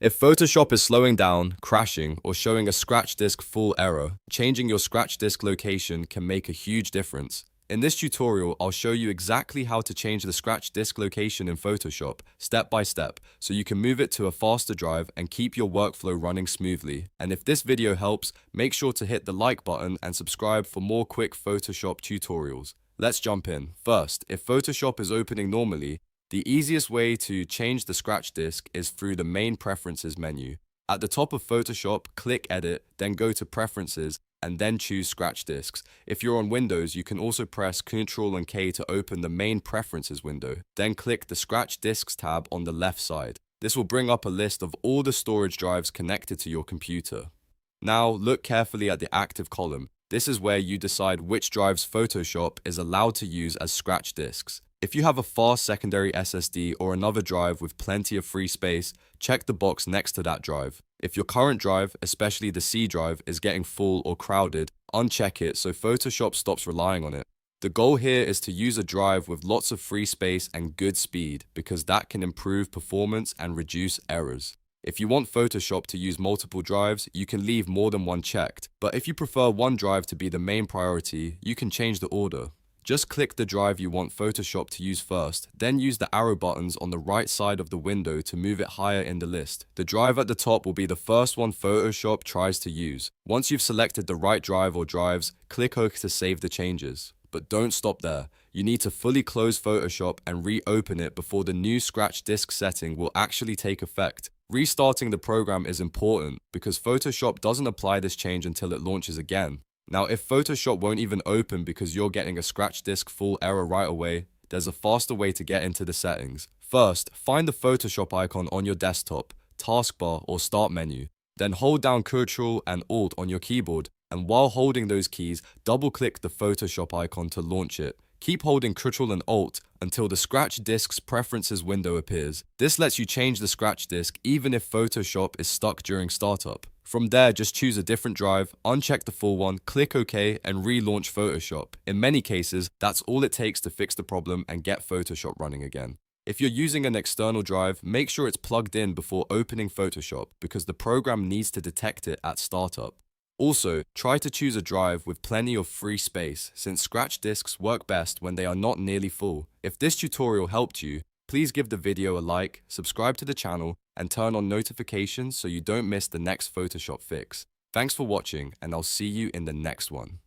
If Photoshop is slowing down, crashing, or showing a scratch disk full error, changing your scratch disk location can make a huge difference. In this tutorial, I'll show you exactly how to change the scratch disk location in Photoshop, step by step, so you can move it to a faster drive and keep your workflow running smoothly. And if this video helps, make sure to hit the like button and subscribe for more quick Photoshop tutorials. Let's jump in. First, if Photoshop is opening normally, the easiest way to change the scratch disk is through the main preferences menu. At the top of Photoshop, click Edit, then go to Preferences, and then choose Scratch Disks. If you're on Windows, you can also press Ctrl and K to open the main Preferences window. Then click the Scratch Disks tab on the left side. This will bring up a list of all the storage drives connected to your computer. Now, look carefully at the active column. This is where you decide which drives Photoshop is allowed to use as scratch disks. If you have a fast secondary SSD or another drive with plenty of free space, check the box next to that drive. If your current drive, especially the C drive, is getting full or crowded, uncheck it so Photoshop stops relying on it. The goal here is to use a drive with lots of free space and good speed because that can improve performance and reduce errors. If you want Photoshop to use multiple drives, you can leave more than one checked. But if you prefer one drive to be the main priority, you can change the order. Just click the drive you want Photoshop to use first, then use the arrow buttons on the right side of the window to move it higher in the list. The drive at the top will be the first one Photoshop tries to use. Once you've selected the right drive or drives, click OK to save the changes. But don't stop there. You need to fully close Photoshop and reopen it before the new scratch disk setting will actually take effect. Restarting the program is important because Photoshop doesn't apply this change until it launches again. Now, if Photoshop won't even open because you're getting a scratch disk full error right away, there's a faster way to get into the settings. First, find the Photoshop icon on your desktop, taskbar, or start menu. Then hold down Ctrl and Alt on your keyboard, and while holding those keys, double-click the Photoshop icon to launch it. Keep holding Ctrl and Alt until the Scratch Disk's Preferences window appears. This lets you change the scratch disk even if Photoshop is stuck during startup. From there, just choose a different drive, uncheck the full one, click OK, and relaunch Photoshop. In many cases, that's all it takes to fix the problem and get Photoshop running again. If you're using an external drive, make sure it's plugged in before opening Photoshop because the program needs to detect it at startup. Also, try to choose a drive with plenty of free space since scratch disks work best when they are not nearly full. If this tutorial helped you, please give the video a like, subscribe to the channel, and turn on notifications so you don't miss the next Photoshop fix. Thanks for watching, and I'll see you in the next one.